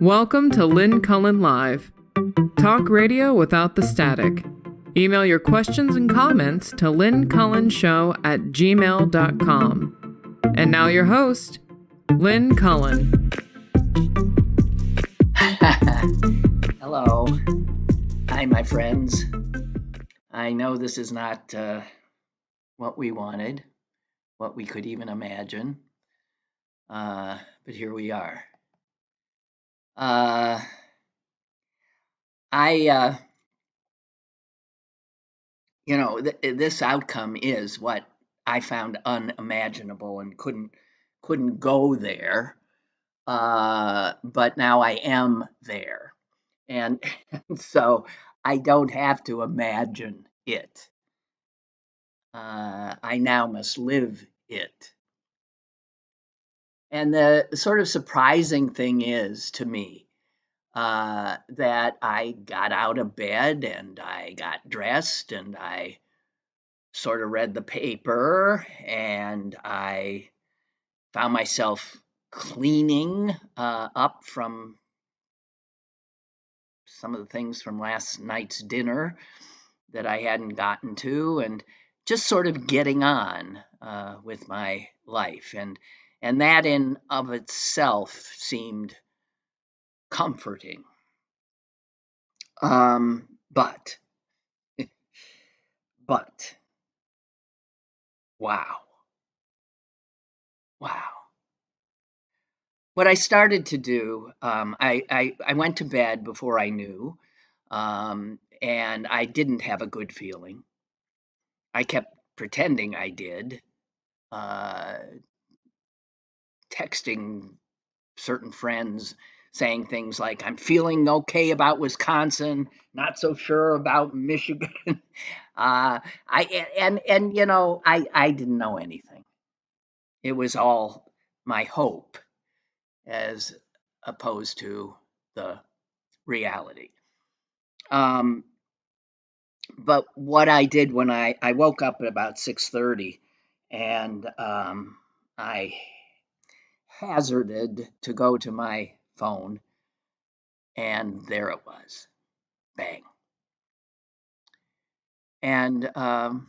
Welcome to Lynn Cullen Live. Talk radio without the static. Email your questions and comments to lynncullenshow@gmail.com. And now your host, Lynn Cullen. Hello. Hi, my friends. I know this is not what we wanted, what we could even imagine, but here we are. This outcome is what I found unimaginable and couldn't go there. But now I am there, and so I don't have to imagine it. I now must live it. And the sort of surprising thing is to me that I got out of bed and I got dressed and I sort of read the paper and I found myself cleaning up from some of the things from last night's dinner that I hadn't gotten to, and just sort of getting on with my life. And that in of itself seemed comforting. But wow. What I started to do, I went to bed before I knew, and I didn't have a good feeling. I kept pretending I did, texting certain friends saying things like, I'm feeling okay about Wisconsin, not so sure about Michigan. I didn't know anything. It was all my hope as opposed to the reality. But what I did when I woke up at about 6:30 and I hazarded to go to my phone, and there it was. Bang. And a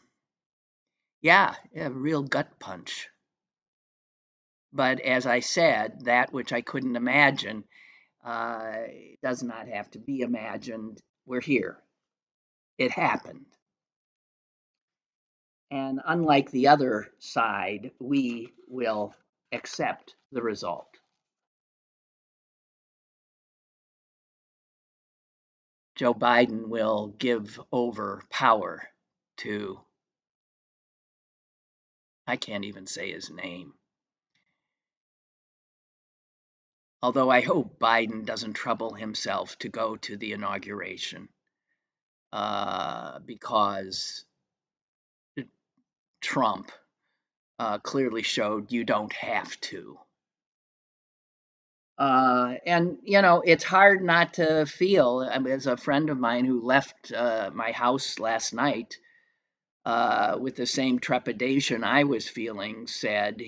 real gut punch. But as I said, that which I couldn't imagine does not have to be imagined. We're here. It happened. And unlike the other side, we will accept the result. Joe Biden will give over power to, I can't even say his name. Although I hope Biden doesn't trouble himself to go to the inauguration because Trump clearly showed you don't have to. And it's hard not to feel, as a friend of mine who left my house last night with the same trepidation I was feeling said,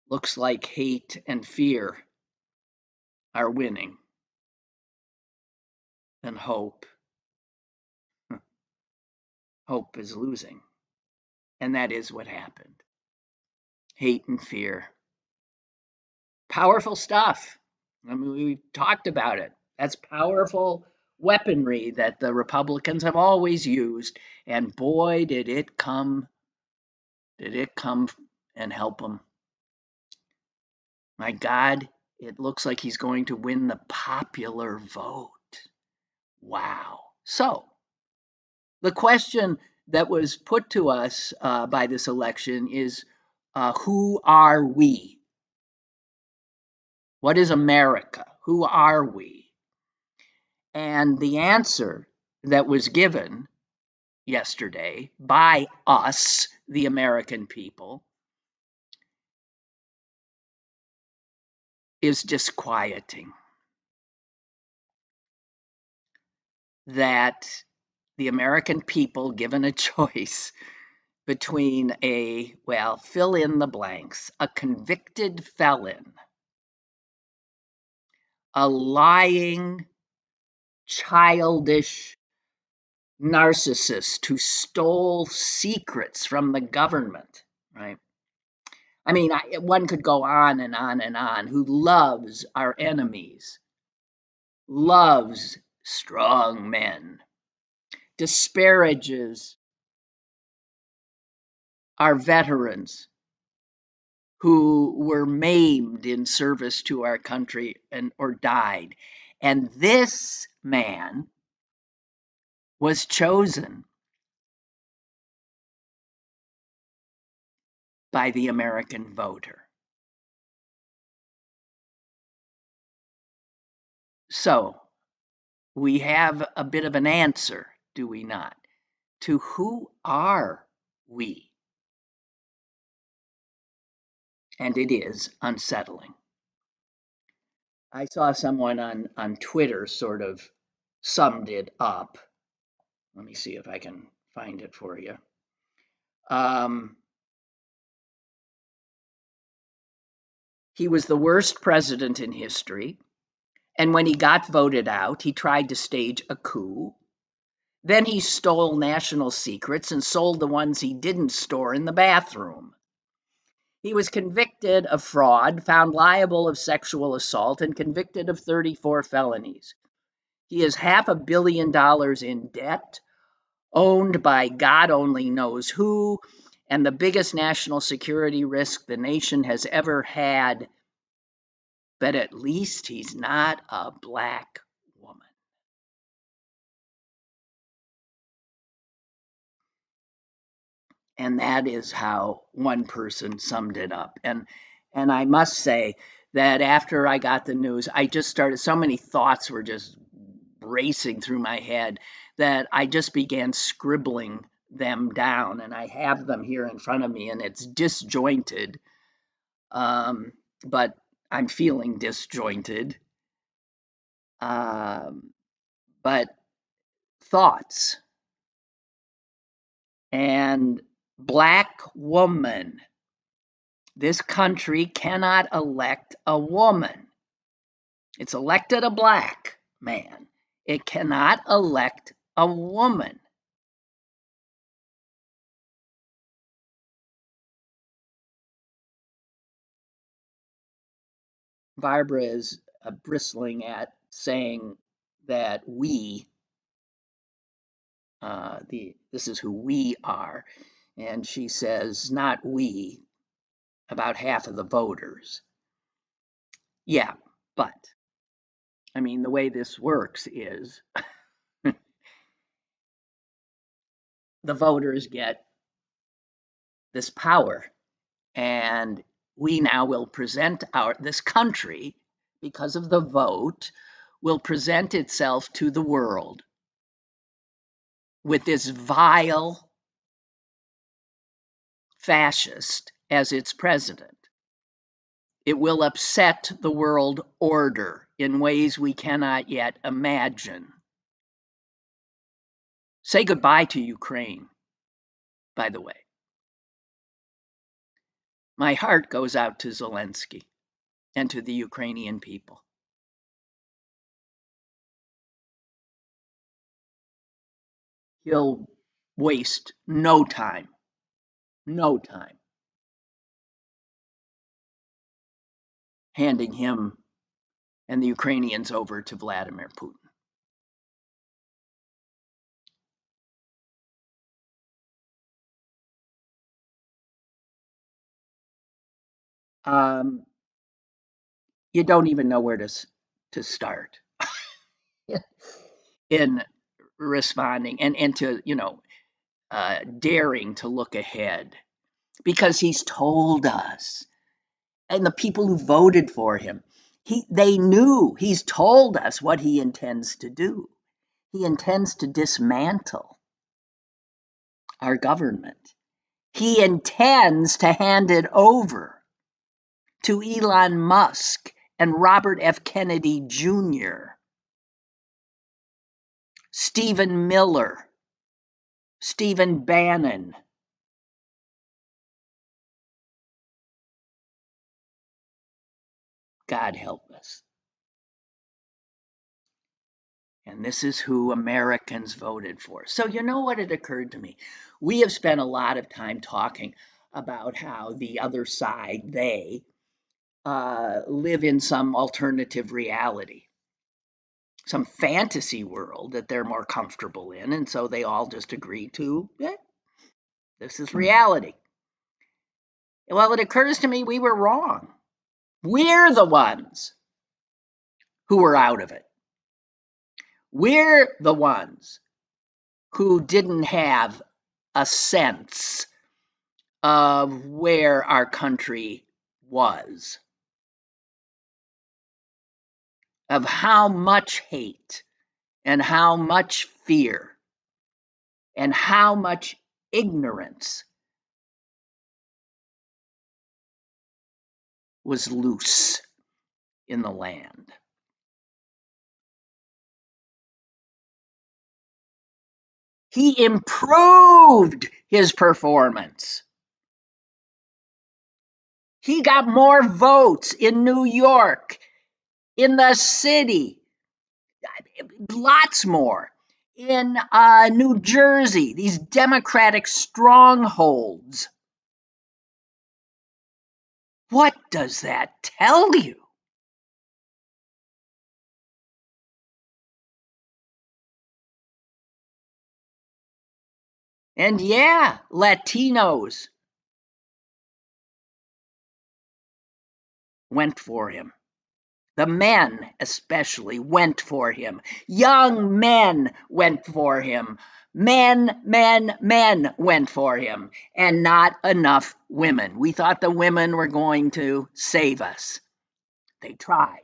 looks like hate and fear are winning, and hope is losing. And that is what happened. Hate and fear. Powerful stuff. I mean, we talked about it. That's powerful weaponry that the Republicans have always used. And boy, did it come and help them. My God, it looks like he's going to win the popular vote. Wow. So, the question that was put to us by this election is, who are we? What is America? Who are we? And the answer that was given yesterday by us, the American people, is disquieting. That the American people, given a choice between fill in the blanks, a convicted felon a lying, childish narcissist who stole secrets from the government, right? I mean, one could go on and on and on, who loves our enemies, loves strong men, disparages our veterans who were maimed in service to our country or died. And this man was chosen by the American voter. So we have a bit of an answer, do we not, to who are we? And it is unsettling. I saw someone on Twitter sort of summed it up. Let me see if I can find it for you. He was the worst president in history. And when he got voted out, he tried to stage a coup. Then he stole national secrets and sold the ones he didn't store in the bathroom. He was convicted of fraud, found liable of sexual assault, and convicted of 34 felonies. He is $500 million in debt, owned by God only knows who, and the biggest national security risk the nation has ever had. But at least he's not a black woman. And that is how one person summed it up. And I must say that after I got the news, I just started, so many thoughts were just racing through my head that I just began scribbling them down. And I have them here in front of me, and it's disjointed. But I'm feeling disjointed. But thoughts. And black woman. This country cannot elect a woman. It's elected a black man. It cannot elect a woman. Barbara is bristling at saying that this is who we are. And she says, not we, about half of the voters. Yeah, but I mean, the way this works is the voters get this power, and we now will present this country, because of the vote, will present itself to the world with this vile fascist as its president. It will upset the world order in ways we cannot yet imagine. Say goodbye to Ukraine, by the way. My heart goes out to Zelensky and to the Ukrainian people. He'll waste no time handing him and the Ukrainians over to Vladimir Putin. You don't even know where to start in responding and to, daring to look ahead, because he's told us, and the people who voted for him, they knew. He's told us what he intends to do. He intends to dismantle our government. He intends to hand it over to Elon Musk and Robert F. Kennedy Jr., Stephen Miller, Stephen Bannon. God help us. And this is who Americans voted for. So, you know what? It occurred to me. We have spent a lot of time talking about how the other side, they, live in some alternative reality, some fantasy world that they're more comfortable in. And so they all just agree to, this is reality. Well, it occurs to me we were wrong. We're the ones who were out of it. We're the ones who didn't have a sense of where our country was, of how much hate and how much fear and how much ignorance was loose in the land. He improved his performance. He got more votes in New York, in the city, lots more. In New Jersey, these Democratic strongholds. What does that tell you? And yeah, Latinos went for him. The men especially went for him. Young men went for him. Men went for him. And not enough women. We thought the women were going to save us. They tried.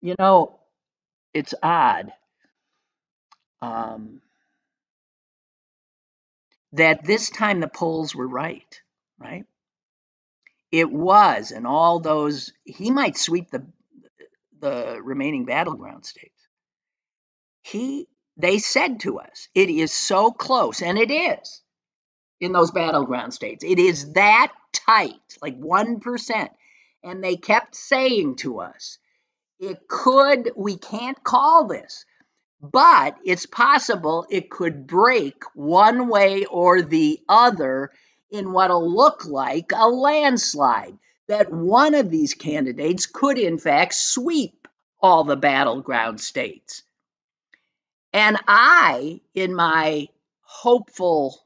You know, it's odd that this time the polls were right, right? It was, and all those, he might sweep the remaining battleground states. They said to us, it is so close, and it is in those battleground states. It is that tight, like 1%. And they kept saying to us, we can't call this, but it's possible it could break one way or the other in what'll look like a landslide, that one of these candidates could in fact sweep all the battleground states. And I, in my hopeful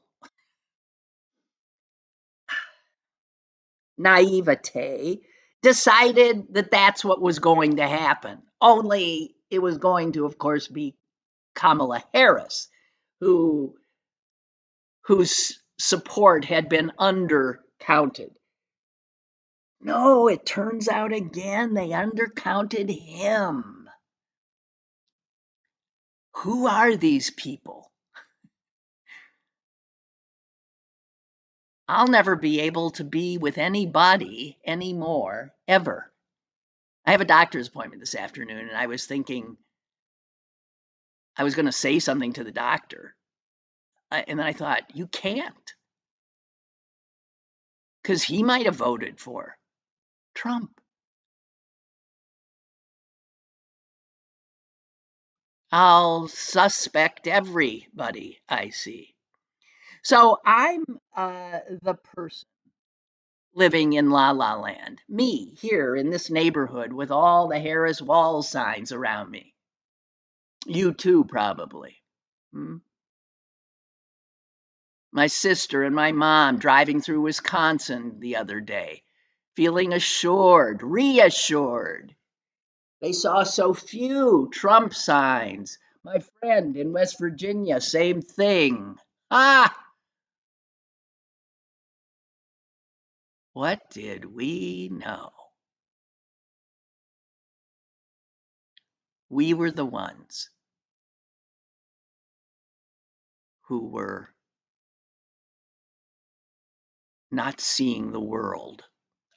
naivete, decided that that's what was going to happen. Only it was going to, of course, be Kamala Harris, whose support had been undercounted. No, it turns out again they undercounted him. Who are these people? I'll never be able to be with anybody anymore, ever. I have a doctor's appointment this afternoon, and I was thinking I was going to say something to the doctor. And then I thought, you can't. Because he might have voted for Trump. I'll suspect everybody I see. So I'm the person living in La La Land, me here in this neighborhood with all the Harris wall signs around me. You too, probably. Hmm? My sister and my mom driving through Wisconsin the other day, feeling assured, reassured. They saw so few Trump signs. My friend in West Virginia, same thing. Ah, what did we know? We were the ones who were not seeing the world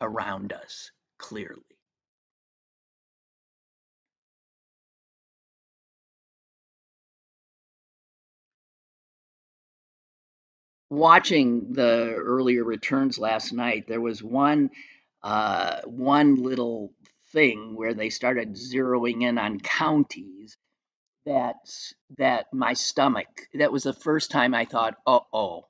around us clearly. watching the earlier returns last night, there was one little thing where they started zeroing in on counties that that my stomach. That was the first time I thought, oh.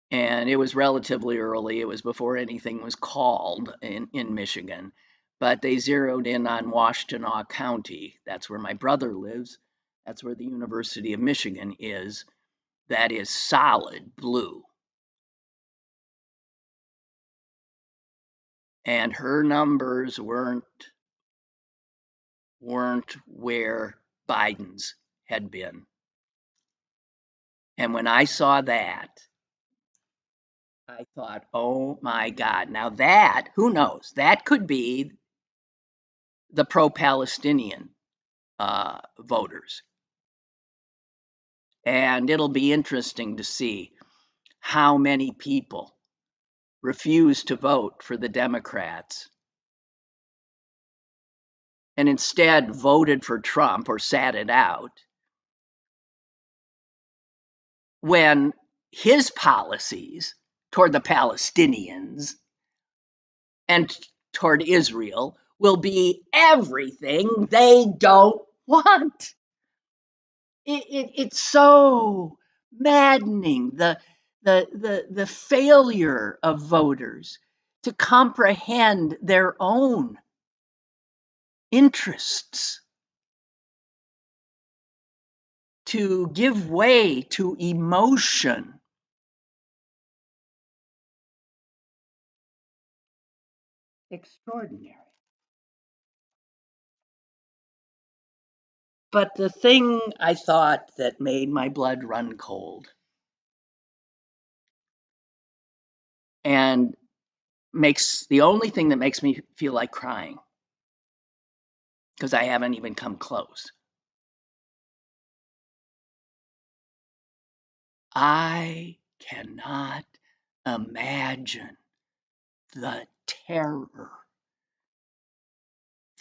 And it was relatively early. It was before anything was called in Michigan, but they zeroed in on Washtenaw County. That's where my brother lives. That's where the University of Michigan is. That is solid blue. And her numbers weren't where Biden's had been. And when I saw that, I thought, oh my God. Now that, who knows? That could be the pro-Palestinian voters. And it'll be interesting to see how many people refuse to vote for the Democrats and instead voted for Trump or sat it out when his policies toward the Palestinians and toward Israel will be everything they don't want. It's so maddening, the failure of voters to comprehend their own interests, to give way to emotion. Extraordinary. But the thing I thought that made my blood run cold and makes the only thing that makes me feel like crying, because I haven't even come close. I cannot imagine the terror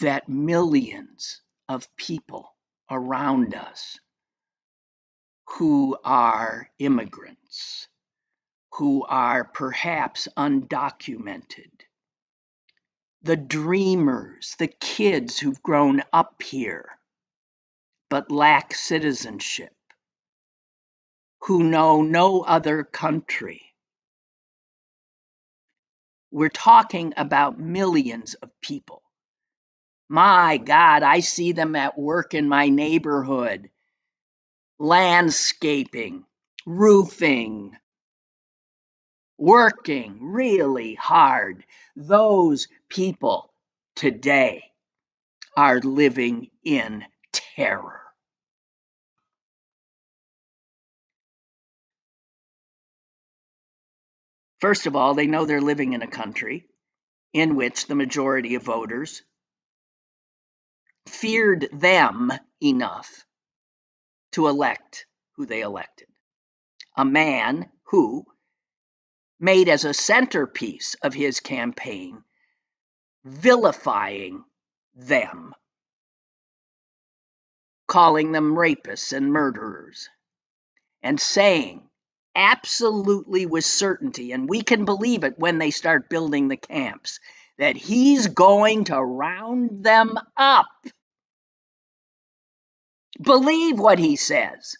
that millions of people around us who are immigrants, who are perhaps undocumented, the dreamers, the kids who've grown up here but lack citizenship, who know no other country. We're talking about millions of people. My God, I see them at work in my neighborhood, landscaping, roofing, working really hard. Those people today are living in terror. First of all, they know they're living in a country in which the majority of voters feared them enough to elect who they elected. A man who made as a centerpiece of his campaign vilifying them, calling them rapists and murderers, and saying absolutely with certainty, and we can believe it when they start building the camps, that he's going to round them up. Believe what he says.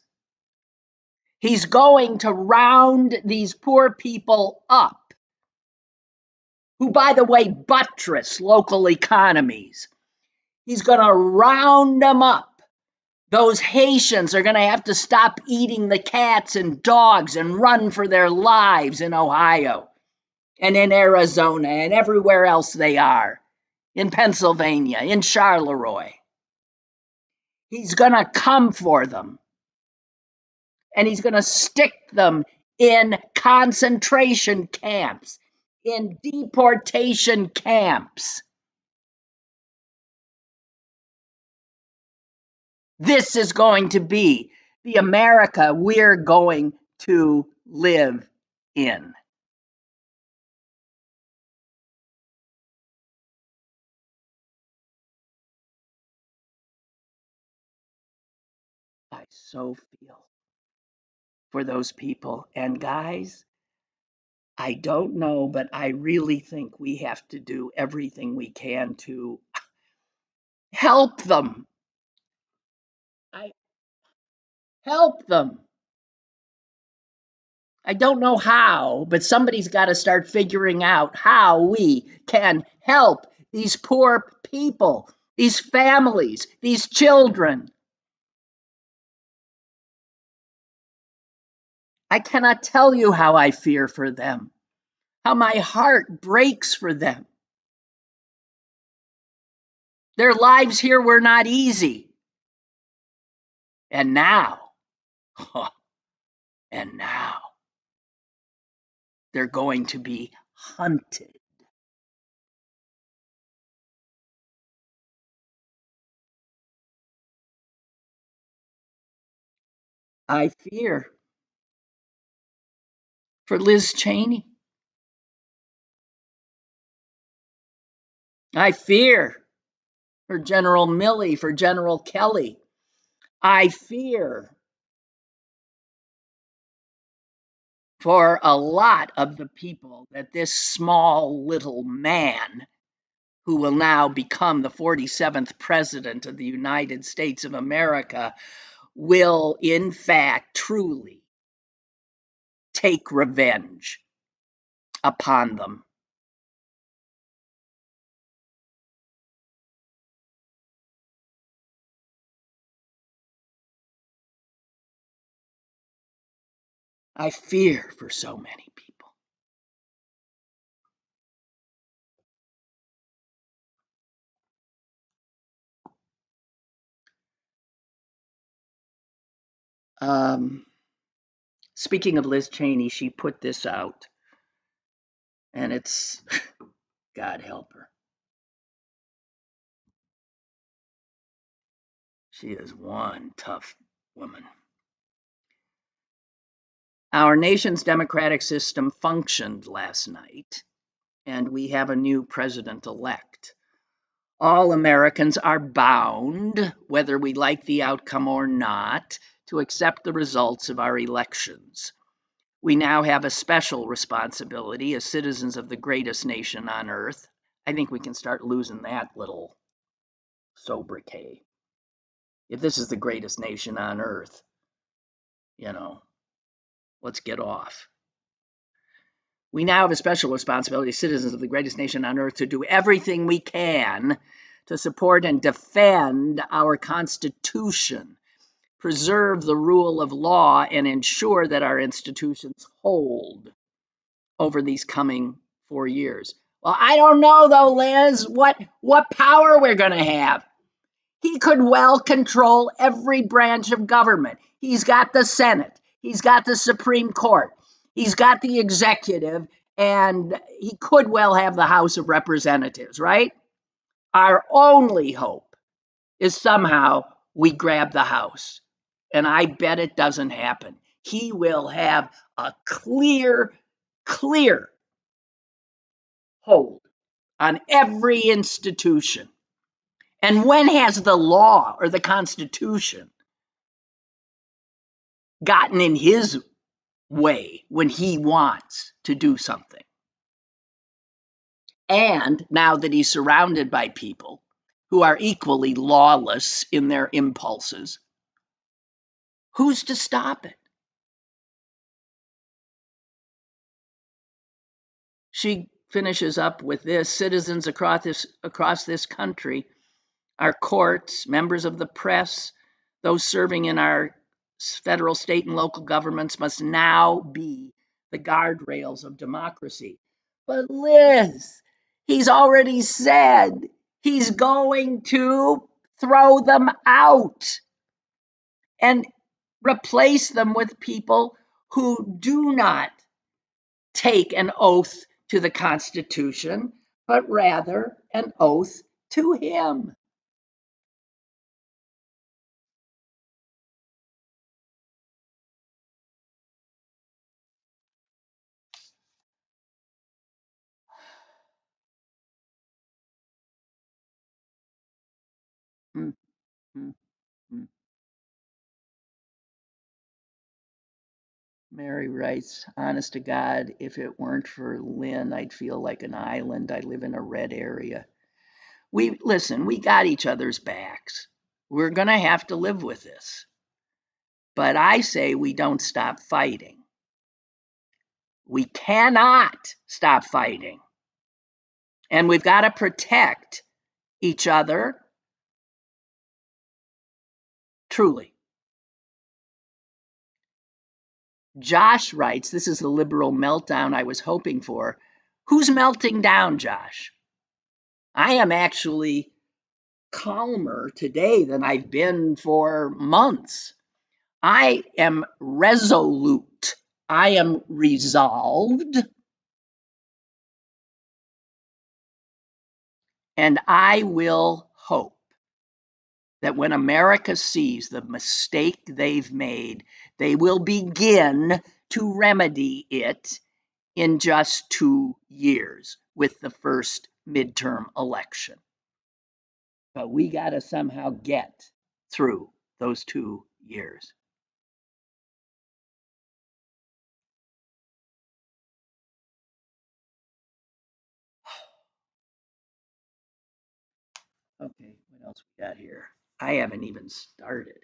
He's going to round these poor people up, who, by the way, buttress local economies. He's going to round them up. Those Haitians are going to have to stop eating the cats and dogs and run for their lives in Ohio and in Arizona and everywhere else they are, in Pennsylvania, in Charleroi. He's going to come for them, and he's going to stick them in concentration camps, in deportation camps. This is going to be the America we're going to live in. I so feel for those people. And guys, I don't know, but I really think we have to do everything we can to help them. I help them. I don't know how, but somebody's got to start figuring out how we can help these poor people, these families, these children. I cannot tell you how I fear for them, how my heart breaks for them. Their lives here were not easy. And now, and now, they're going to be hunted. I fear for Liz Cheney. I fear for General Milley, for General Kelly. I fear for a lot of the people that this small little man, who will now become the 47th President of the United States of America, will in fact truly take revenge upon them. I fear for so many people. Speaking of Liz Cheney, she put this out, and it's God help her. She is one tough woman. Our nation's democratic system functioned last night, and we have a new president-elect. All Americans are bound, whether we like the outcome or not, to accept the results of our elections. We now have a special responsibility as citizens of the greatest nation on earth. I think we can start losing that little sobriquet. If this is the greatest nation on earth, let's get off. We now have a special responsibility as citizens of the greatest nation on earth to do everything we can to support and defend our Constitution, preserve the rule of law, and ensure that our institutions hold over these coming 4 years. Well, I don't know though, Liz, what power we're going to have. He could well control every branch of government. He's got the Senate, he's got the Supreme Court, he's got the executive, and he could well have the House of Representatives, right? Our only hope is somehow we grab the House. And I bet it doesn't happen. He will have a clear hold on every institution. And when has the law or the Constitution gotten in his way when he wants to do something? And now that he's surrounded by people who are equally lawless in their impulses, who's to stop it? She finishes up with this: citizens across this country, our courts, members of the press, those serving in our federal, state, and local governments must now be the guardrails of democracy. But Liz, he's already said he's going to throw them out and replace them with people who do not take an oath to the Constitution, but rather an oath to him. Mm, mm, mm. Mary writes, honest to God, if it weren't for Lynn, I'd feel like an island. I live in a red area. We got each other's backs. We're going to have to live with this. But I say we don't stop fighting. We cannot stop fighting. And we've got to protect each other. Truly. Josh writes, this is the liberal meltdown I was hoping for. Who's melting down, Josh? I am actually calmer today than I've been for months. I am resolute. I am resolved. And I will hope that when America sees the mistake they've made, they will begin to remedy it in just 2 years with the first midterm election. But we got to somehow get through those 2 years. Okay, what else we got here? I haven't even started.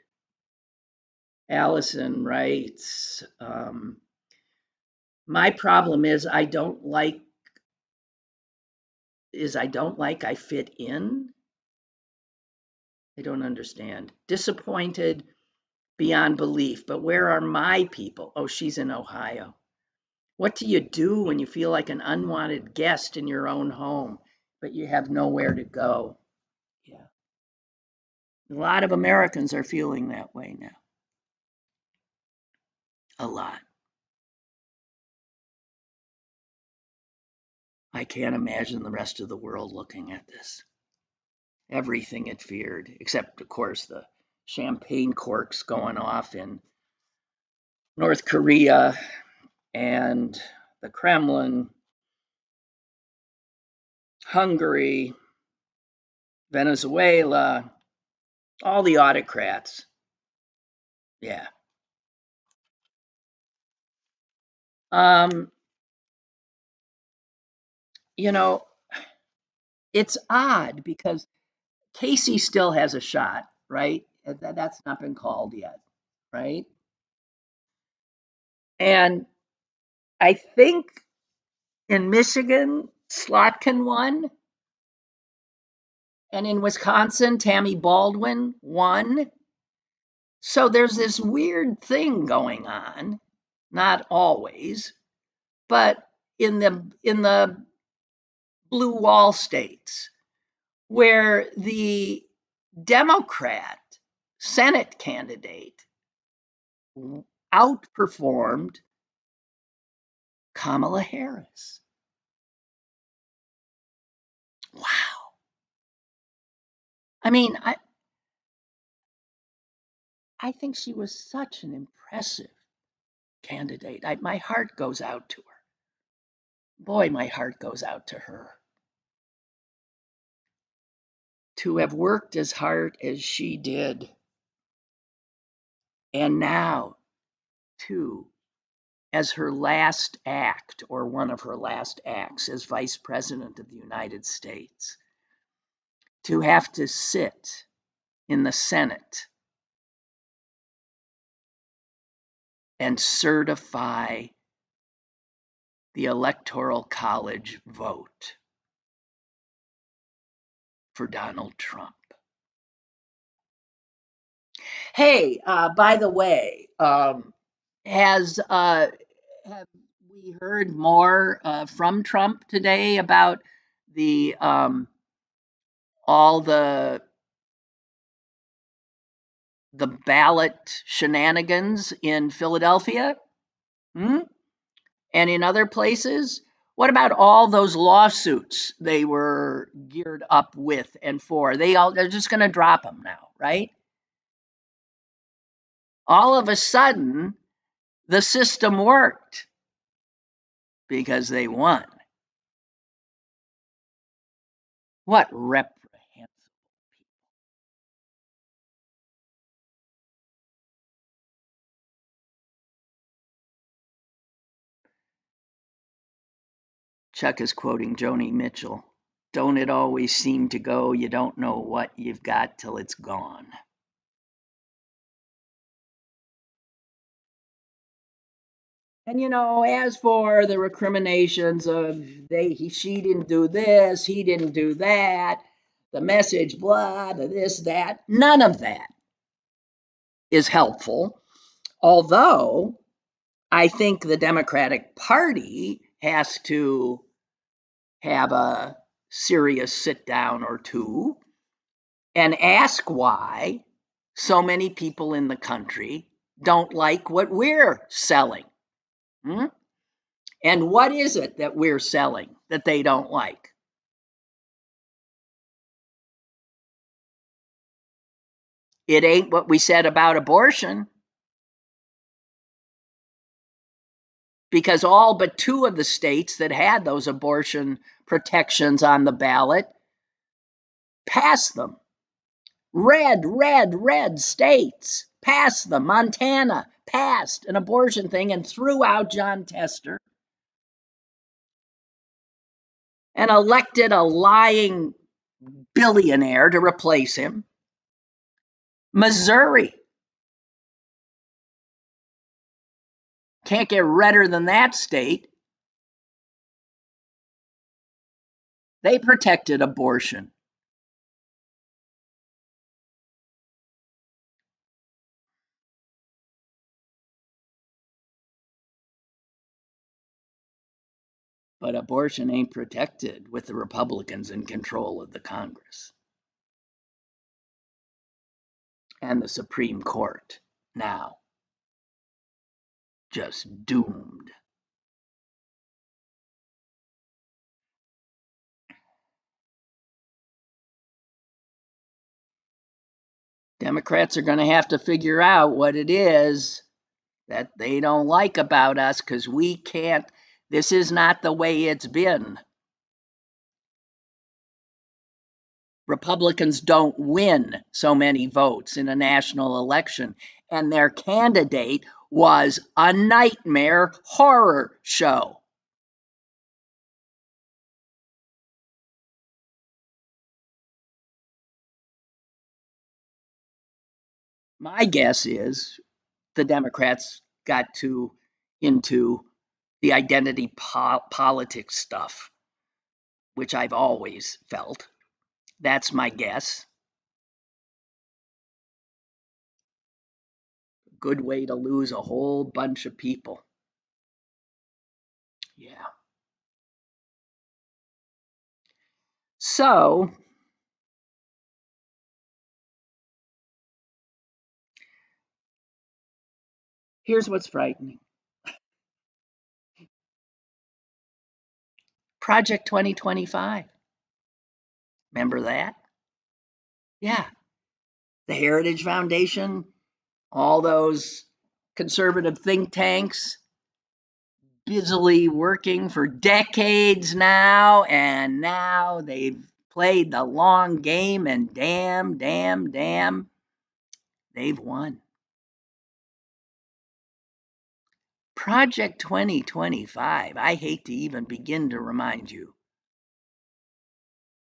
Allison writes, my problem is I don't like I fit in. I don't understand. Disappointed beyond belief, but where are my people? Oh, she's in Ohio. What do you do when you feel like an unwanted guest in your own home, but you have nowhere to go? Yeah. A lot of Americans are feeling that way now. A lot. I can't imagine the rest of the world looking at this. Everything it feared, except, of course, the champagne corks going off in North Korea and the Kremlin, Hungary, Venezuela, all the autocrats. Yeah. Um, you know, it's odd because Casey still has a shot, right? That's not been called yet, right? And I think in Michigan, Slotkin won. And in Wisconsin, Tammy Baldwin won. So there's this weird thing going on, not always, but in the blue wall states where the Democrat Senate candidate outperformed Kamala Harris. Wow. I mean, I think she was such an impressive candidate. My heart goes out to her. Boy, my heart goes out to her. To have worked as hard as she did, and now, too, as her last act, or one of her last acts as Vice President of the United States, to have to sit in the Senate and certify the Electoral College vote for Donald Trump. Hey, by the way, have we heard more from Trump today about the all the ballot shenanigans in Philadelphia? Hmm? And in other places? What about all those lawsuits they were geared up with and for? They're just going to drop them now, right? All of a sudden, the system worked because they won. What reprehensible. Chuck is quoting Joni Mitchell. Don't it always seem to go, you don't know what you've got till it's gone. And as for the recriminations of she didn't do this, he didn't do that, the message, blah, the this, that, none of that is helpful. Although I think the Democratic Party has to have a serious sit down or two and ask why so many people in the country don't like what we're selling. And what is it that we're selling that they don't like? It ain't what we said about abortion, because all but 2 of the states that had those abortion protections on the ballot passed them. Red states passed them. Montana passed an abortion thing and threw out John Tester and elected a lying billionaire to replace him. Missouri, can't get redder than that state. They protected abortion. But abortion ain't protected with the Republicans in control of the Congress and the Supreme Court now. Just doomed. Democrats are going to have to figure out what it is that they don't like about us, because we can't, this is not the way it's been. Republicans don't win so many votes in a national election, and their candidate was a nightmare horror show. My guess is the Democrats got into the identity politics stuff, which I've always felt. That's my guess. Good way to lose a whole bunch of people. Yeah. So, here's what's frightening. Project 2025. Remember that? Yeah. The Heritage Foundation, all those conservative think tanks busily working for decades now, and now they've played the long game, and damn, they've won. Project 2025, I hate to even begin to remind you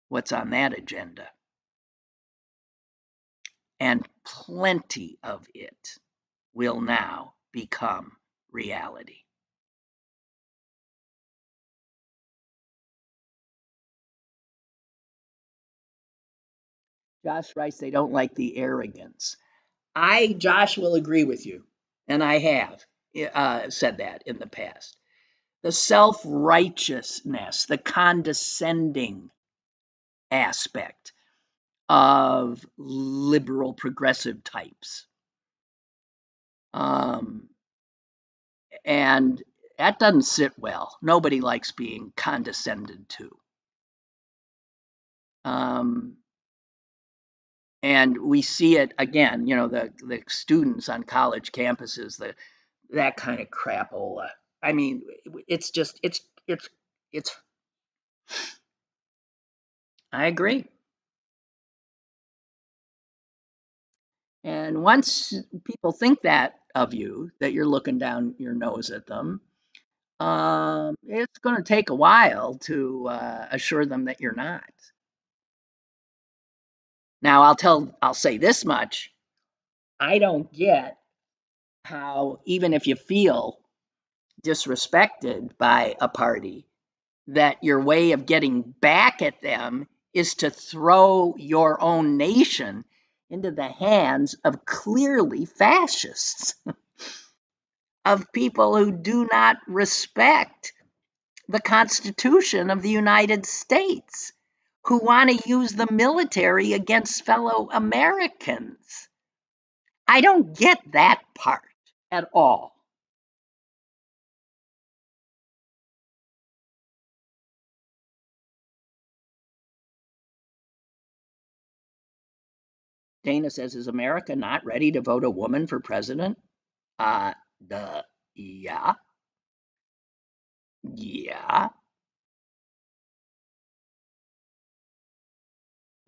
what's on that agenda. And plenty of it will now become reality. Josh writes they don't like the arrogance. Josh, will agree with you, and I have said that in the past. The self-righteousness, the condescending aspect of liberal progressive types. And that doesn't sit well. Nobody likes being condescended to. And we see it again, the students on college campuses, that kind of crapola. I mean, it's I agree. And once people think that of you, that you're looking down your nose at them, it's going to take a while to assure them that you're not. Now, I'll say this much. I don't get how, even if you feel disrespected by a party, that your way of getting back at them is to throw your own nation into the hands of clearly fascists, of people who do not respect the Constitution of the United States, who want to use the military against fellow Americans. I don't get that part at all. Dana says, is America not ready to vote a woman for president? Uh, the yeah, yeah.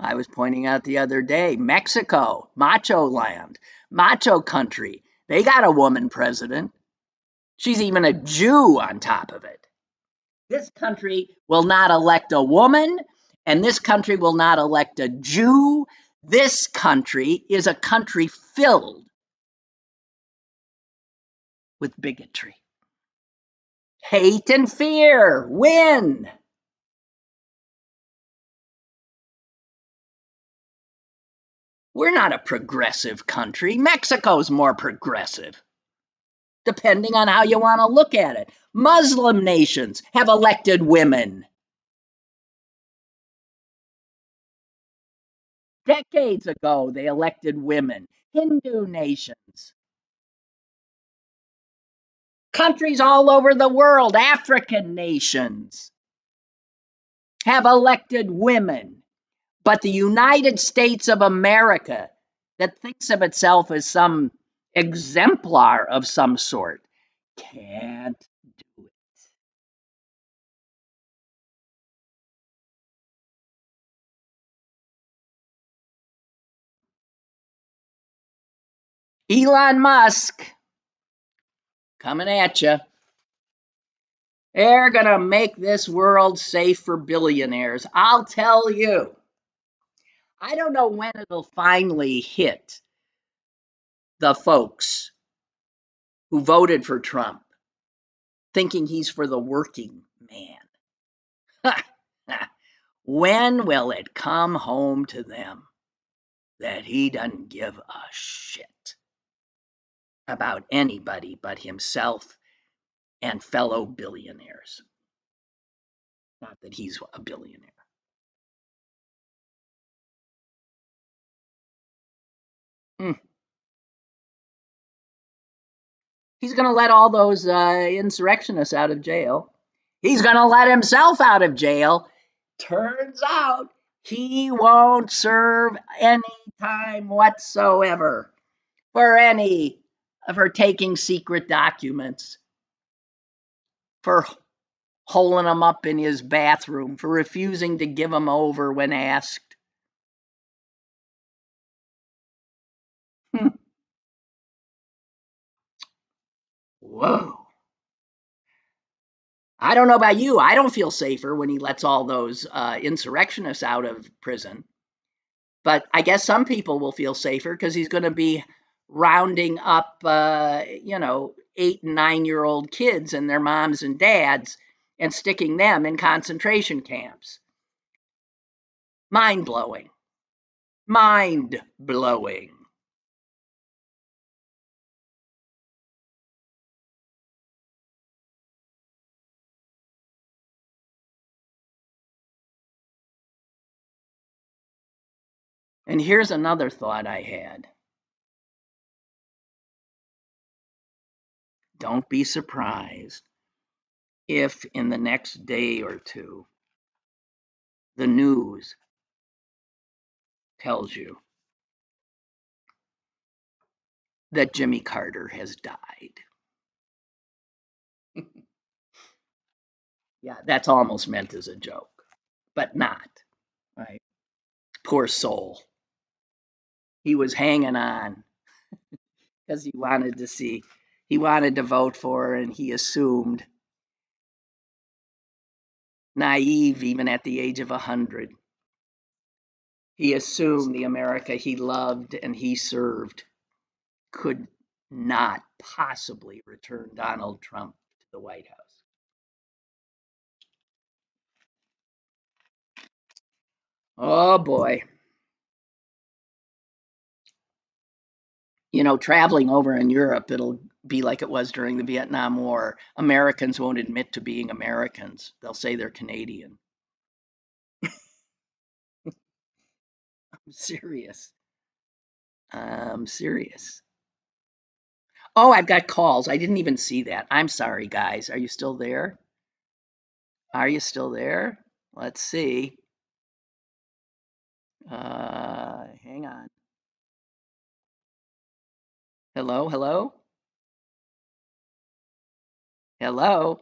I was pointing out the other day, Mexico, macho land, macho country. They got a woman president. She's even a Jew on top of it. This country will not elect a woman, and this country will not elect a Jew. This country is a country filled with bigotry. Hate and fear win. We're not a progressive country. Mexico's more progressive, depending on how you want to look at it. Muslim nations have elected women. Decades ago, they elected women. Hindu nations. Countries all over the world, African nations, have elected women. But the United States of America, that thinks of itself as some exemplar of some sort, can't do it. Elon Musk, coming at you. They're going to make this world safe for billionaires. I'll tell you. I don't know when it'll finally hit the folks who voted for Trump, thinking he's for the working man. When will it come home to them that he doesn't give a shit about anybody but himself and fellow billionaires? Not that he's a billionaire. He's going to let all those insurrectionists out of jail. He's going to let himself out of jail. Turns out he won't serve any time whatsoever for taking secret documents, for holding them up in his bathroom, for refusing to give them over when asked. Whoa. I don't know about you. I don't feel safer when he lets all those insurrectionists out of prison. But I guess some people will feel safer because he's going to be rounding up, 8 and 9-year-old kids and their moms and dads and sticking them in concentration camps. Mind blowing. Mind blowing. And here's another thought I had. Don't be surprised if in the next day or two the news tells you that Jimmy Carter has died. Yeah, that's almost meant as a joke, but not, right? Poor soul. He was hanging on because he wanted to vote for her, and he assumed naive even at the age of 100. He assumed the America he loved and he served could not possibly return Donald Trump to the White House. Oh boy. Traveling over in Europe, it'll be like it was during the Vietnam War. Americans won't admit to being Americans. They'll say they're Canadian. I'm serious. I'm serious. Oh, I've got calls. I didn't even see that. I'm sorry, guys. Are you still there? Are you still there? Let's see. Hang on. Hello, hello? Hello?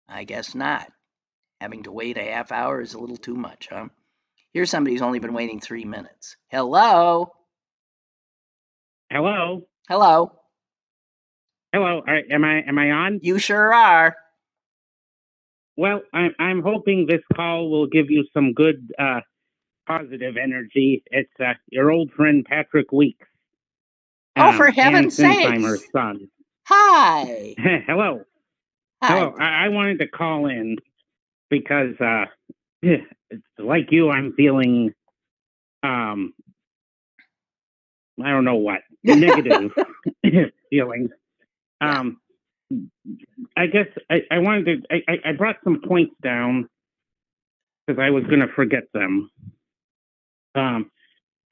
I guess not. Having to wait a half hour is a little too much, huh? Here's somebody who's only been waiting 3 minutes. Hello? Hello? Hello? Hello? Am I on? You sure are. Well, I'm hoping this call will give you some good positive energy. It's your old friend Patrick Weeks. Oh, for And heaven's Sinsheimer's sakes. son. Hi. Hello. Hi. Hello. I wanted to call in because like you, I'm feeling I don't know what negative feelings. Yeah. I guess I wanted to. I brought some points down because I was going to forget them.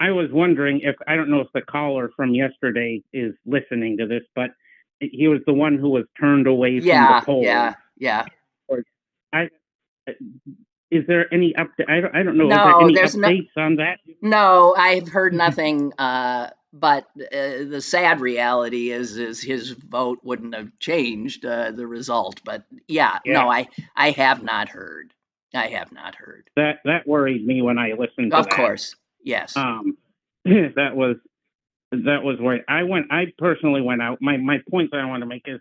I was wondering if I don't know if the caller from yesterday is listening to this, but he was the one who was turned away from the polls. Yeah. Is there any update? I don't know. No, is there any there's updates on that? No, I've heard nothing. But the sad reality is his vote wouldn't have changed the result. But yeah, no, I have not heard. I have not heard. That worried me when I listened to that. Of course, yes. That was where I personally went out. My point that I want to make is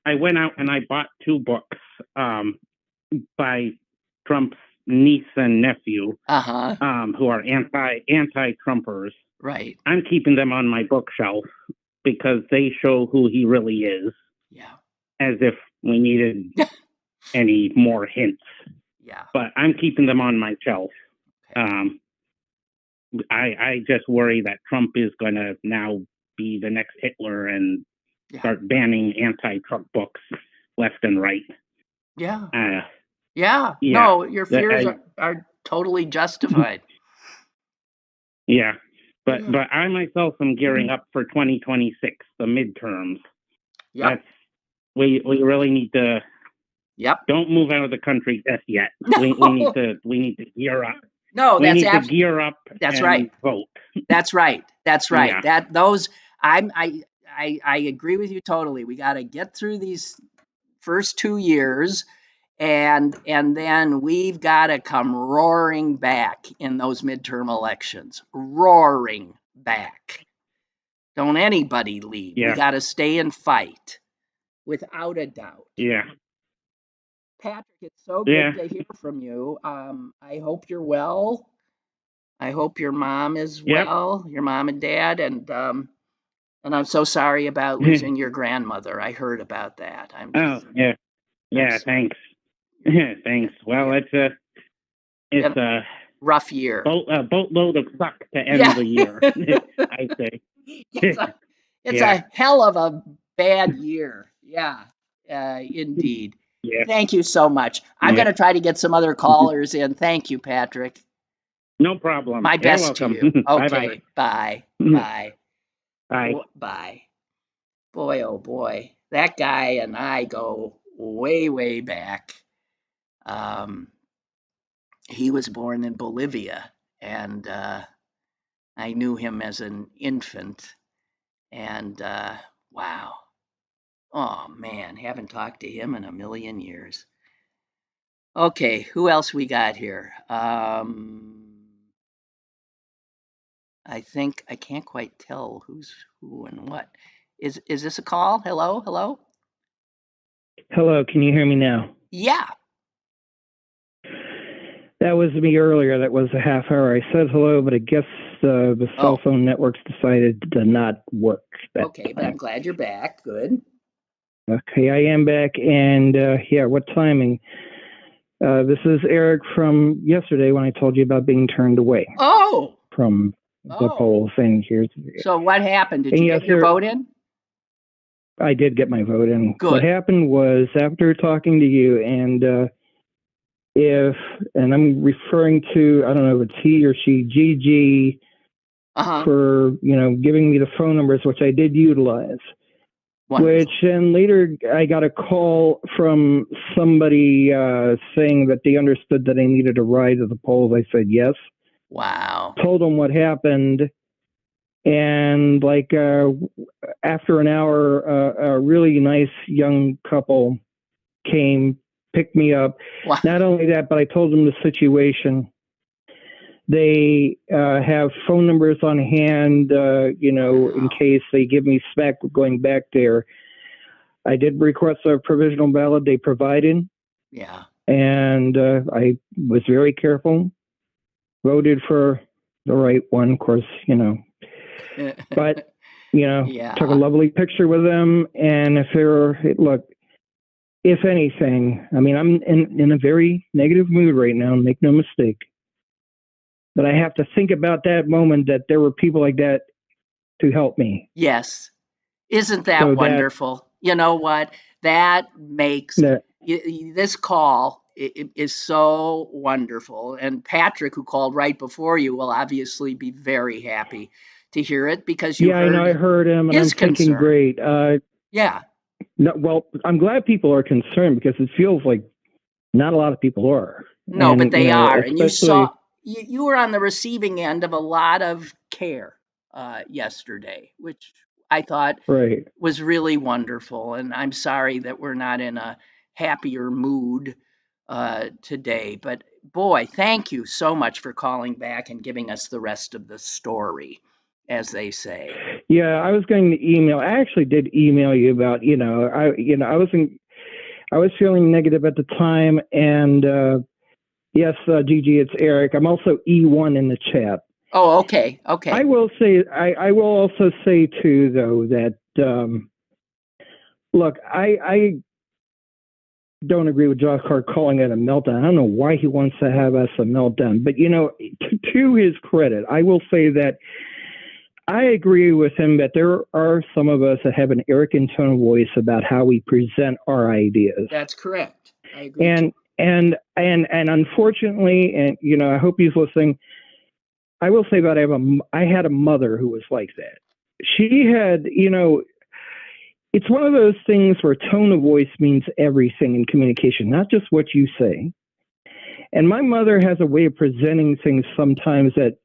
I went out and I bought 2 books by Trump's niece and nephew, who are anti-Trumpers. Right. I'm keeping them on my bookshelf because they show who he really is. Yeah. As if we needed any more hints. Yeah. But I'm keeping them on my shelf. Okay. I just worry that Trump is going to now be the next Hitler and start banning anti-Trump books left and right. Yeah. Yeah. No, your fears are totally justified. Yeah. But I myself am gearing up for 2026, the midterms. Yeah. We really need to. Yep. Don't move out of the country just yet. No. We need to gear up. No, we need to gear up. That's and right. Vote. That's right. That's right. Yeah. I agree with you totally. We got to get through these first 2 years, and then we've got to come roaring back in those midterm elections. Roaring back. Don't anybody leave. Yeah. We got to stay and fight, without a doubt. Yeah. Patrick, it's so good to hear from you. I hope you're well. I hope your mom is well, your mom and dad, and I'm so sorry about losing your grandmother. I heard about that. Thanks. Thanks. Well, it's a rough year. A boatload of suck to end the year. I say. It's a hell of a bad year. Yeah, indeed. Yeah. Thank you so much. I'm going to try to get some other callers in. Thank you, Patrick. No problem. My best to you. Okay. Bye. Bye. Bye. Bye. Boy, oh boy. That guy and I go way, way back. He was born in Bolivia, and I knew him as an infant. And wow. Oh, man. Haven't talked to him in a million years. Okay. Who else we got here? I think I can't quite tell who's who and what. Is this a call? Hello? Hello, can you hear me now? Yeah. That was me earlier. That was a half hour. I said hello, but I guess the cell phone networks decided to not work that Okay, but time. I'm glad you're back. Good. Okay, I am back, and yeah, what timing? This is Eric from yesterday when I told you about being turned away from the polls, and here's. So what happened? Did And you yes, get your sir, vote in? I did get my vote in. Good. What happened was after talking to you, and and I'm referring to, I don't know if it's he or she, Gigi, for giving me the phone numbers, which I did utilize. Wonderful. Which, and later I got a call from somebody saying that they understood that I needed a ride to the polls. I said yes. Wow. Told them what happened, and like after an hour, a really nice young couple came, picked me up. Wow. Not only that, but I told them the situation. They have phone numbers on hand, in case they give me spec going back there. I did request a provisional ballot. They provided. Yeah. And I was very careful. Voted for the right one, of course, But, yeah. Took a lovely picture with them. And if anything, I mean, I'm in a very negative mood right now, make no mistake. But I have to think about that moment that there were people like that to help me. Yes. Isn't that wonderful? You know what? That makes this call is so wonderful. And Patrick, who called right before you, will obviously be very happy to hear it because you heard. Yeah, I know. I heard him, and I'm thinking, great. Yeah. No, well, I'm glad people are concerned because it feels like not a lot of people are. No, but they are. And you saw, you were on the receiving end of a lot of care yesterday, which I thought was really wonderful. And I'm sorry that we're not in a happier mood today. But boy, thank you so much for calling back and giving us the rest of the story, as they say. Yeah, I was going to email. I actually did email you about, I was feeling negative at the time, and yes, Gigi, it's Eric. I'm also E1 in the chat. Oh, okay, okay. I will say, I will also say too, though, that look, I don't agree with Josh Hart calling it a meltdown. I don't know why he wants to have us a meltdown, but to his credit, I will say that I agree with him that there are some of us that have an arrogant tone of voice about how we present our ideas. That's correct. I agree. And unfortunately, and I hope he's listening. I will say that I had a mother who was like that. She had, it's one of those things where tone of voice means everything in communication, not just what you say. And my mother has a way of presenting things sometimes that.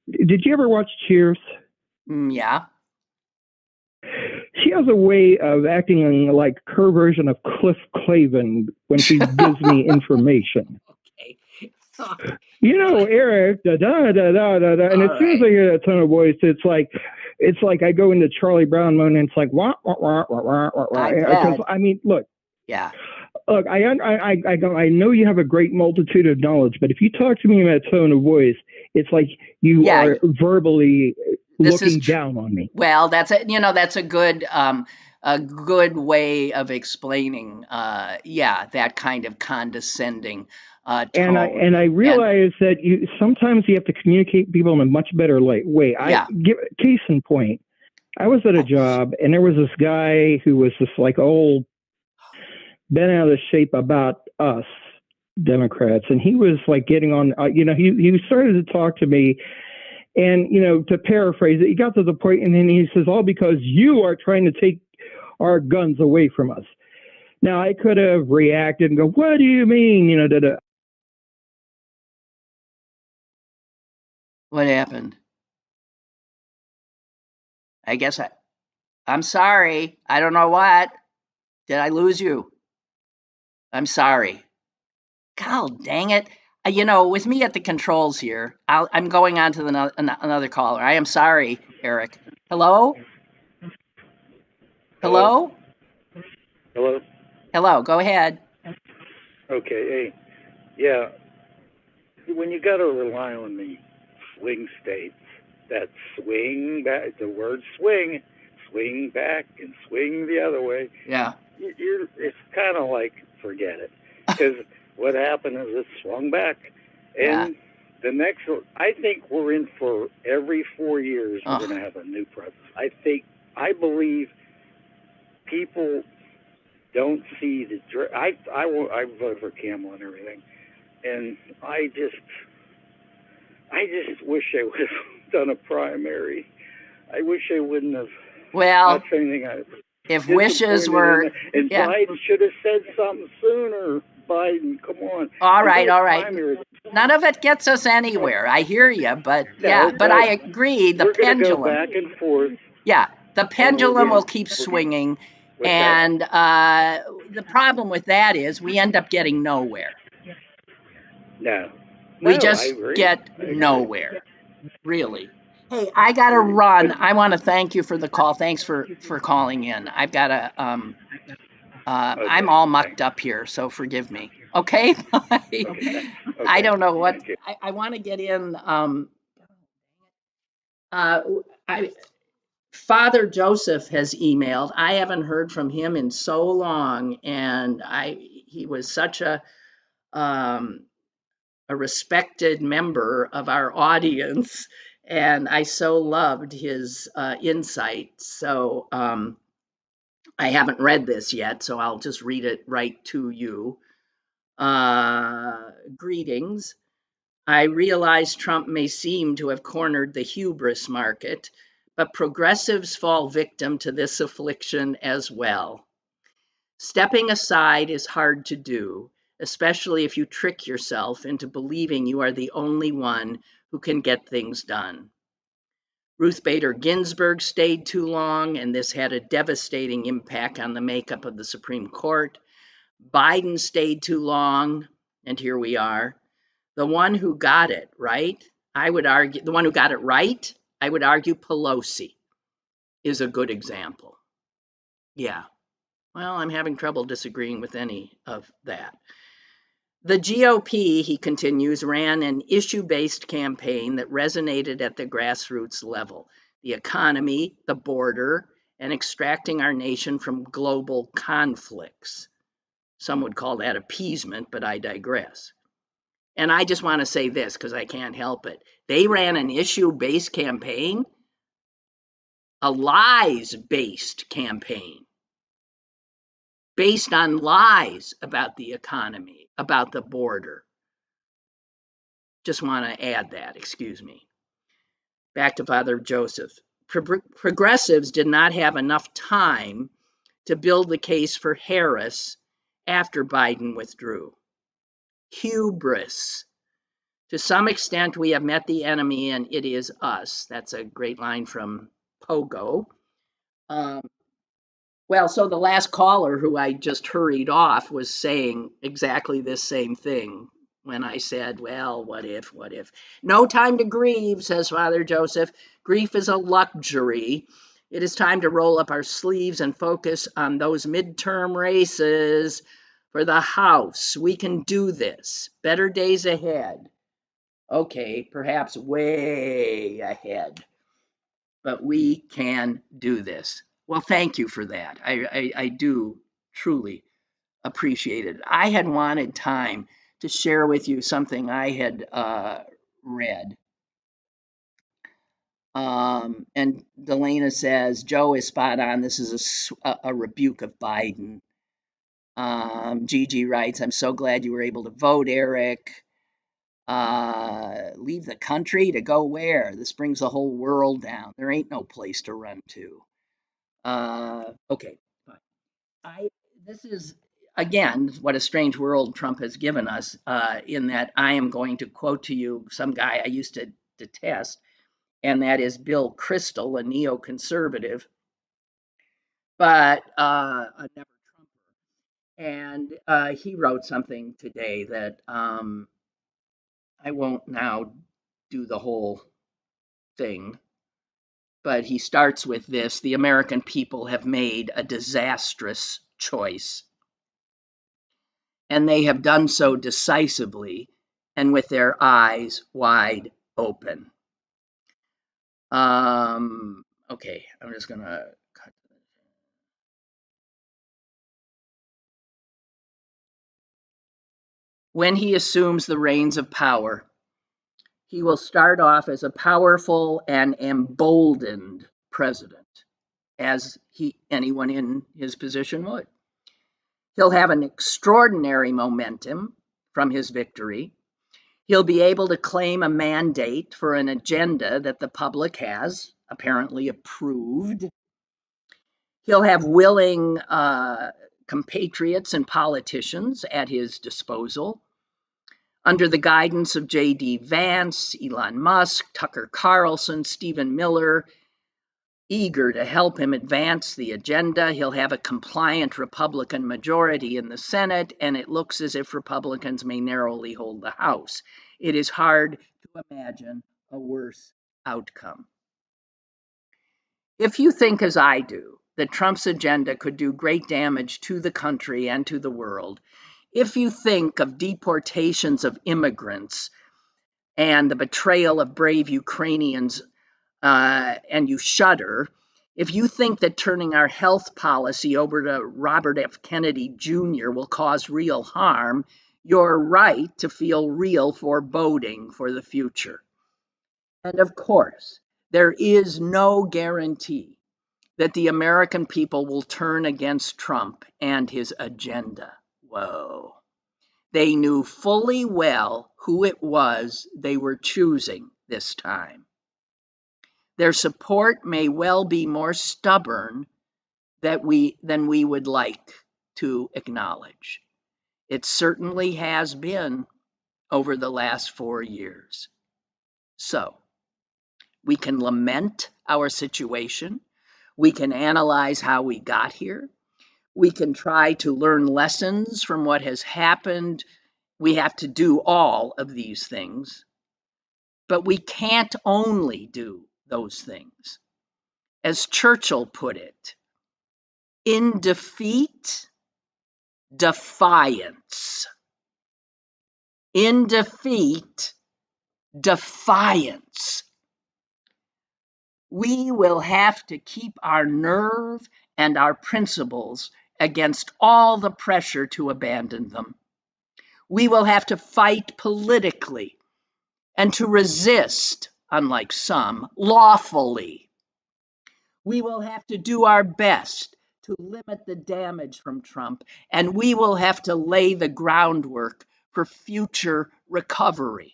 Did you ever watch Cheers? Yeah. She has a way of acting like her version of Cliff Clavin when she gives me information. Okay. Eric, da da da da da da, and as soon as I hear that tone of voice, it's like I go into Charlie Brown mode, and it's like wah wah wah wah wah wah. Because I mean, look. Yeah. Look, I know you have a great multitude of knowledge, but if you talk to me in that tone of voice, it's like you are verbally looking down on me. Well, that's a good way of explaining, that kind of condescending tone. And I realize that sometimes you have to communicate with people in a much better way. Case in point, I was at a job, and there was this guy who was just like old, bent out of shape about us Democrats, and he was like getting on. He started to talk to me, and to paraphrase it, he got to the point, and then he says, "All because you are trying to take our guns away from us." Now I could have reacted and go, "What do you mean?" What happened? I guess I'm sorry. I don't know what. Did I lose you? I'm sorry. God dang it. With me at the controls here, I'm going on to another caller. I am sorry, Eric. Hello? Hello? Hello? Hello, go ahead. Okay, hey. Yeah. when you got to rely on the swing states that swing back, the word swing back and swing the other way. Yeah. It's kind of like, forget it. Because what happened is it swung back. And the next, I think we're in for every 4 years, we're going to have a new president. I believe people don't see the, I voted for Campbell and everything. And I just wish they would have done a primary. I wish they wouldn't have. Well, that's anything if wishes were, and Biden should have said something sooner. Biden, come on. All right. None of it gets us anywhere. I hear you, but but I agree. The pendulum. Go back and forth. Yeah, the pendulum will keep swinging, and the problem with that is we end up getting nowhere. No. We just get nowhere, really. Hey, I got to run. I want to thank you for the call. Thanks for calling in. I've got to, I'm all mucked up here, so forgive me. Okay? Okay. I don't know what, I want to get in. Father Joseph has emailed. I haven't heard from him in so long, and he was such a respected member of our audience, and I so loved his insight. So I haven't read this yet, so I'll just read it right to you. Greetings. I realize Trump may seem to have cornered the hubris market, but progressives fall victim to this affliction as well. Stepping aside is hard to do, especially if you trick yourself into believing you are the only one who can get things done. Ruth Bader Ginsburg stayed too long, and this had a devastating impact on the makeup of the Supreme Court. Biden stayed too long, and here we are. The one who got it right, I would argue, Pelosi is a good example. Yeah. Well, I'm having trouble disagreeing with any of that. The GOP, he continues, ran an issue-based campaign that resonated at the grassroots level. The economy, the border, and extracting our nation from global conflicts. Some would call that appeasement, but I digress. And I just want to say this because I can't help it. They ran an issue-based campaign, a lies-based campaign, based on lies about the economy, about the border. Just want to add that, excuse me. Back to Father Joseph. Progressives did not have enough time to build the case for Harris after Biden withdrew. Hubris. To some extent, we have met the enemy and it is us. That's a great line from Pogo. Well, so the last caller who I just hurried off was saying exactly this same thing when I said, well, what if? No time to grieve, says Father Joseph. Grief is a luxury. It is time to roll up our sleeves and focus on those midterm races for the House. We can do this. Better days ahead. Okay, perhaps way ahead. But we can do this. Well, thank you for that. I do truly appreciate it. I had wanted time to share with you something I had read. And Delana says, Joe is spot on. This is a rebuke of Biden. Gigi writes, I'm so glad you were able to vote, Eric. Leave the country to go where? This brings the whole world down. There ain't no place to run to. Okay, fine. This is, again, what a strange world Trump has given us, in that I am going to quote to you some guy I used to detest, and that is Bill Kristol, a neoconservative, but a never Trumper. And he wrote something today that I won't now do the whole thing, but he starts with this: the American people have made a disastrous choice, and they have done so decisively and with their eyes wide open. Okay, I'm just going to cut. When he assumes the reins of power, he will start off as a powerful and emboldened president, as anyone in his position would. He'll have an extraordinary momentum from his victory. He'll be able to claim a mandate for an agenda that the public has apparently approved. He'll have willing compatriots and politicians at his disposal. Under the guidance of J.D. Vance, Elon Musk, Tucker Carlson, Stephen Miller, eager to help him advance the agenda, he'll have a compliant Republican majority in the Senate, and it looks as if Republicans may narrowly hold the House. It is hard to imagine a worse outcome. If you think, as I do, that Trump's agenda could do great damage to the country and to the world, if you think of deportations of immigrants and the betrayal of brave Ukrainians, and you shudder, if you think that turning our health policy over to Robert F. Kennedy Jr. will cause real harm, you're right to feel real foreboding for the future. And of course, there is no guarantee that the American people will turn against Trump and his agenda. Whoa. They knew fully well who it was they were choosing this time. Their support may well be more stubborn than we would like to acknowledge. It certainly has been over the last 4 years. So, we can lament our situation. We can analyze how we got here. We can try to learn lessons from what has happened. We have to do all of these things. But we can't only do those things. As Churchill put it, in defeat, defiance. In defeat, defiance. We will have to keep our nerve and our principles against all the pressure to abandon them. We will have to fight politically and to resist, unlike some, lawfully. We will have to do our best to limit the damage from Trump, and we will have to lay the groundwork for future recovery.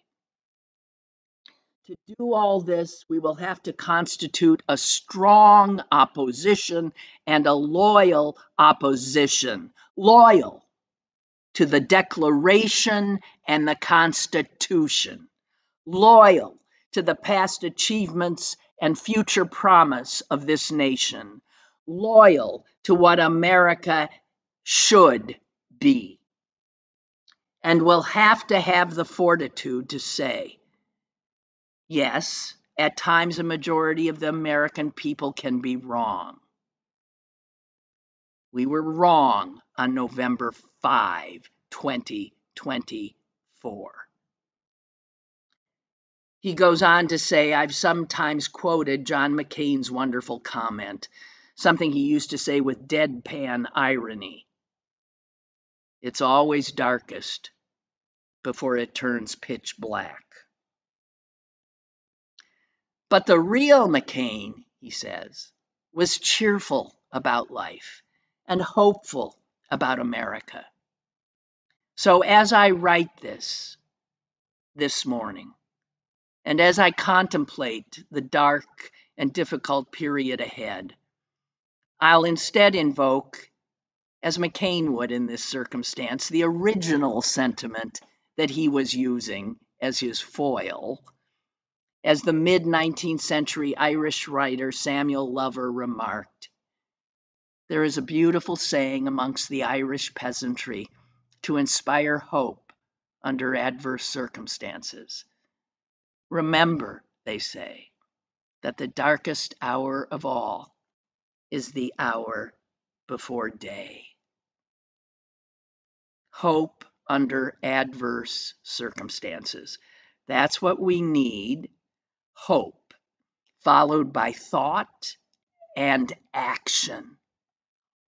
To do all this, we will have to constitute a strong opposition and a loyal opposition, loyal to the Declaration and the Constitution, loyal to the past achievements and future promise of this nation, loyal to what America should be. And we'll have to have the fortitude to say, yes, at times a majority of the American people can be wrong. We were wrong on November 5, 2024. He goes on to say, I've sometimes quoted John McCain's wonderful comment, something he used to say with deadpan irony. It's always darkest before it turns pitch black. But the real McCain, he says, was cheerful about life and hopeful about America. So as I write this morning, and as I contemplate the dark and difficult period ahead, I'll instead invoke, as McCain would in this circumstance, the original sentiment that he was using as his foil. As the mid-19th century Irish writer Samuel Lover remarked, there is a beautiful saying amongst the Irish peasantry to inspire hope under adverse circumstances. Remember, they say, that the darkest hour of all is the hour before day. Hope under adverse circumstances. That's what we need, hope, followed by thought and action,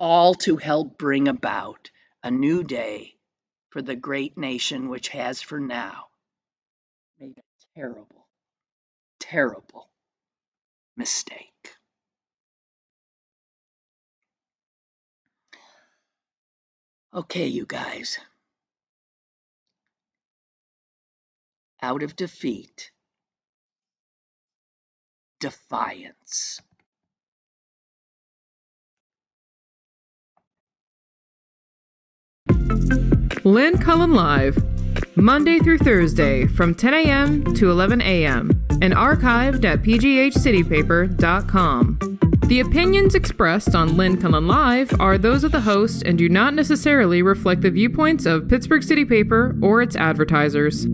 all to help bring about a new day for the great nation which has for now made a terrible, terrible mistake. Okay, you guys. Out of defeat, defiance. Lynn Cullen Live, Monday through Thursday from 10 a.m. to 11 a.m. and archived at pghcitypaper.com. The opinions expressed on Lynn Cullen Live are those of the host and do not necessarily reflect the viewpoints of Pittsburgh City Paper or its advertisers.